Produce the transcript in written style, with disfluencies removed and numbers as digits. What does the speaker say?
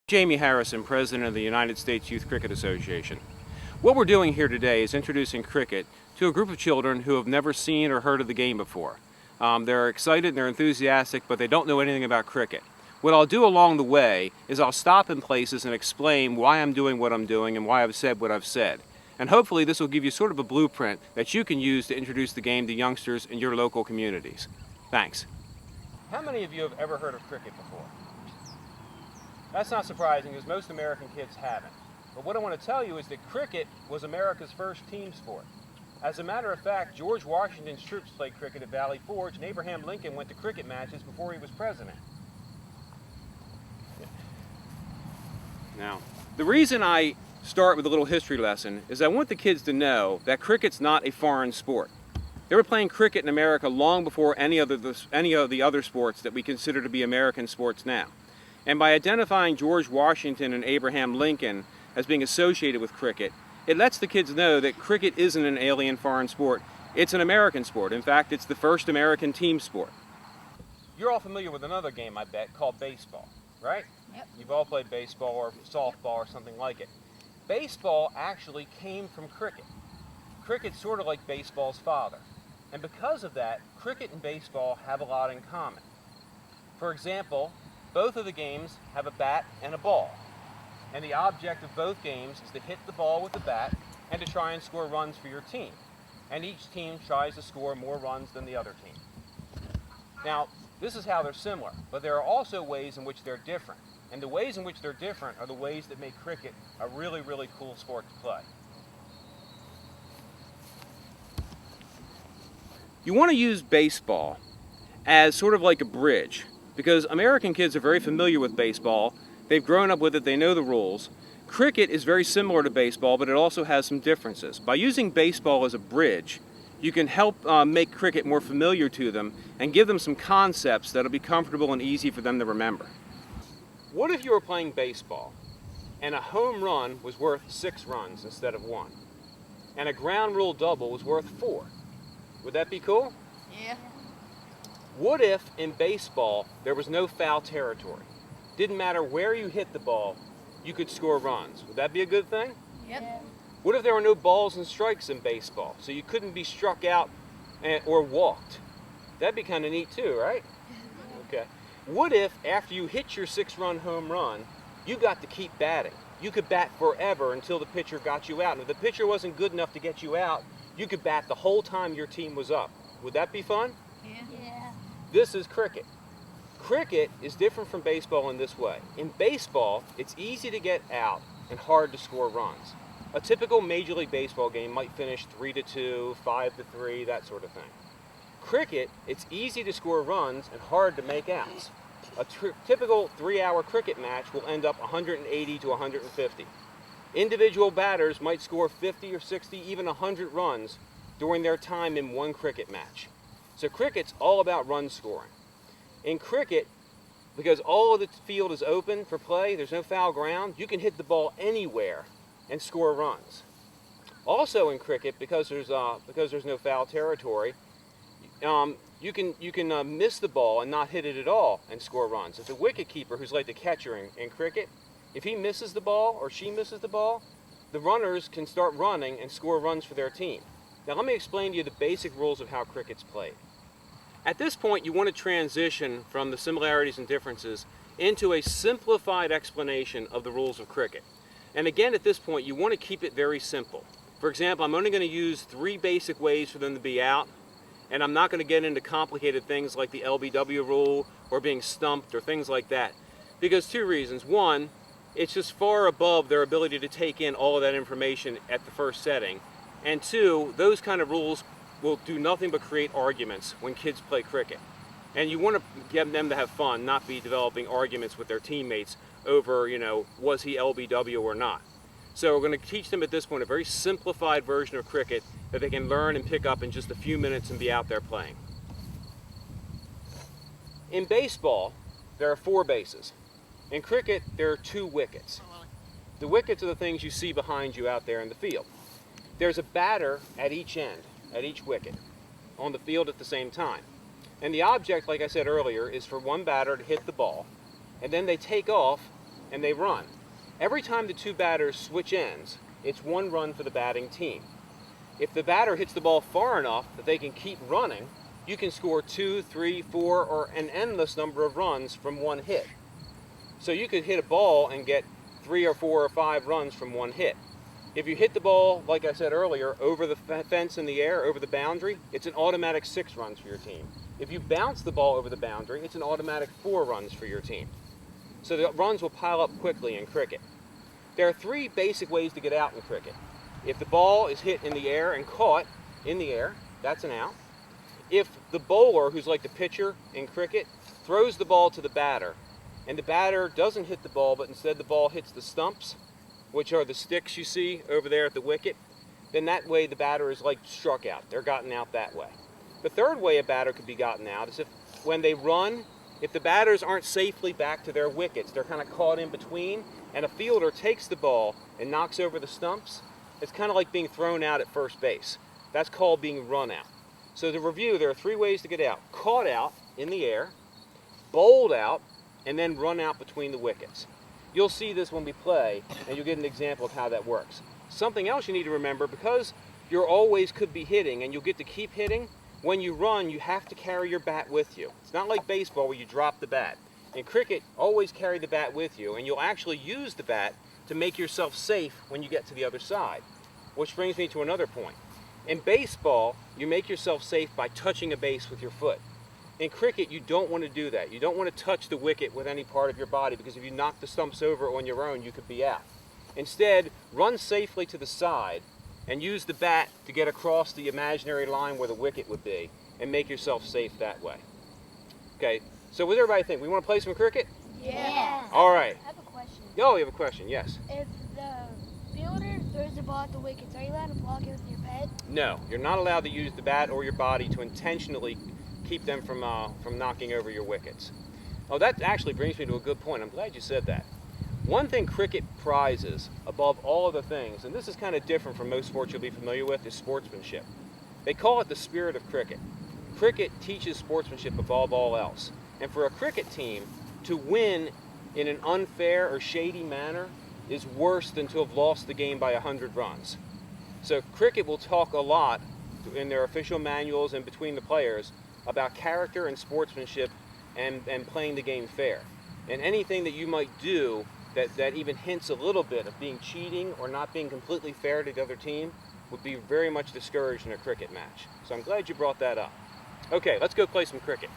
Jamie Harrison, President of the United States Youth Cricket Association. What we're doing here today is introducing cricket to a group of children who have never seen or heard of the game before. They're excited and they're enthusiastic, but they don't know anything about cricket. What I'll do along the way is I'll stop in places and explain why I'm doing what I'm doing and why I've said what I've said. And hopefully this will give you sort of a blueprint that you can use to introduce the game to youngsters in your local communities. Thanks. How many of you have ever heard of cricket before? That's not surprising because most American kids haven't. But what I want to tell you is that cricket was America's first team sport. As a matter of fact, George Washington's troops played cricket at Valley Forge, and Abraham Lincoln went to cricket matches before he was president. Now, the reason I start with a little history lesson is I want the kids to know that cricket's not a foreign sport. They were playing cricket in America long before any of the other sports that we consider to be American sports now. And by identifying George Washington and Abraham Lincoln as being associated with cricket, it lets the kids know that cricket isn't an alien foreign sport. It's an American sport. In fact, it's the first American team sport. You're all familiar with another game, I bet, called baseball, right? Yep. You've all played baseball or softball or something like it. Baseball actually came from cricket. Cricket's sort of like baseball's father. And because of that, cricket and baseball have a lot in common. For example, both of the games have a bat and a ball. And the object of both games is to hit the ball with the bat and to try and score runs for your team. And each team tries to score more runs than the other team. Now, this is how they're similar, but there are also ways in which they're different. And the ways in which they're different are the ways that make cricket a really, really cool sport to play. You want to use baseball as sort of like a bridge, because American kids are very familiar with baseball. They've grown up with it, they know the rules. Cricket is very similar to baseball, but it also has some differences. By using baseball as a bridge, you can help make cricket more familiar to them and give them some concepts that'll be comfortable and easy for them to remember. What if you were playing baseball and a home run was worth 6 runs instead of 1, and a ground rule double was worth 4? Would that be cool? Yeah. What if in baseball there was no foul territory? Didn't matter where you hit the ball, you could score runs. Would that be a good thing? Yep. Yeah. What if there were no balls and strikes in baseball, so you couldn't be struck out or walked? That'd be kind of neat too, right? Okay. What if after you hit your 6-run home run, you got to keep batting? You could bat forever until the pitcher got you out. And if the pitcher wasn't good enough to get you out, you could bat the whole time your team was up. Would that be fun? Yeah. This is cricket. Cricket is different from baseball in this way. In baseball, it's easy to get out and hard to score runs. A typical Major League Baseball game might finish 3-2, 5-3, that sort of thing. Cricket, it's easy to score runs and hard to make outs. A typical 3-hour cricket match will end up 180 to 150. Individual batters might score 50 or 60, even 100 runs during their time in one cricket match. So cricket's all about run scoring. In cricket, because all of the field is open for play, there's no foul ground, you can hit the ball anywhere and score runs. Also in cricket, because there's no foul territory, you can miss the ball and not hit it at all and score runs. If the wicket keeper, who's like the catcher in cricket, if he misses the ball or she misses the ball, the runners can start running and score runs for their team. Now let me explain to you the basic rules of how cricket's played. At this point, you want to transition from the similarities and differences into a simplified explanation of the rules of cricket. And again, at this point, you want to keep it very simple. For example, I'm only going to use 3 basic ways for them to be out, and I'm not going to get into complicated things like the LBW rule or being stumped or things like that. Because 2 reasons. 1, it's just far above their ability to take in all of that information at the first setting. And 2, those kind of rules will do nothing but create arguments when kids play cricket. And you want to get them to have fun, not be developing arguments with their teammates over, was he LBW or not. So we're going to teach them at this point a very simplified version of cricket that they can learn and pick up in just a few minutes and be out there playing. In baseball, there are 4 bases. In cricket, there are 2 wickets. The wickets are the things you see behind you out there in the field. There's a batter at each end, at each wicket, on the field at the same time. And the object, like I said earlier, is for one batter to hit the ball, and then they take off and they run. Every time the two batters switch ends, it's 1 run for the batting team. If the batter hits the ball far enough that they can keep running, you can score 2, 3, 4, or an endless number of runs from 1 hit. So you could hit a ball and get 3 or 4 or 5 runs from 1 hit. If you hit the ball, like I said earlier, over the fence in the air, over the boundary, it's an automatic 6 runs for your team. If you bounce the ball over the boundary, it's an automatic 4 runs for your team. So the runs will pile up quickly in cricket. There are 3 basic ways to get out in cricket. If the ball is hit in the air and caught in the air, that's an out. If the bowler, who's like the pitcher in cricket, throws the ball to the batter, and the batter doesn't hit the ball, but instead the ball hits the stumps, which are the sticks you see over there at the wicket, then that way the batter is like struck out. They're gotten out that way. The third way a batter could be gotten out is if when they run, if the batters aren't safely back to their wickets, they're kind of caught in between, and a fielder takes the ball and knocks over the stumps, it's kind of like being thrown out at first base. That's called being run out. So to review, there are 3 ways to get out. Caught out in the air, bowled out, and then run out between the wickets. You'll see this when we play, and you'll get an example of how that works. Something else you need to remember, because you always could be hitting, and you'll get to keep hitting, when you run, you have to carry your bat with you. It's not like baseball where you drop the bat. In cricket, always carry the bat with you, and you'll actually use the bat to make yourself safe when you get to the other side. Which brings me to another point. In baseball, you make yourself safe by touching a base with your foot. In cricket, you don't want to do that. You don't want to touch the wicket with any part of your body, because if you knock the stumps over on your own, you could be out. Instead, run safely to the side and use the bat to get across the imaginary line where the wicket would be and make yourself safe that way. Okay, so what does everybody think? We want to play some cricket? Yeah. All right. I have a question. Oh, you have a question, yes. If the fielder throws the ball at the wickets, are you allowed to block it with your head? No, you're not allowed to use the bat or your body to intentionally keep them from knocking over your wickets. Oh, that actually brings me to a good point. I'm glad you said that. One thing cricket prizes above all other things, and this is kind of different from most sports you'll be familiar with, is sportsmanship. They call it the spirit of cricket. Cricket teaches sportsmanship above all else. And for a cricket team to win in an unfair or shady manner is worse than to have lost the game by 100 runs. So cricket will talk a lot in their official manuals and between the players about character and sportsmanship and playing the game fair. And anything that you might do that even hints a little bit of being cheating or not being completely fair to the other team would be very much discouraged in a cricket match. So I'm glad you brought that up. Okay, let's go play some cricket.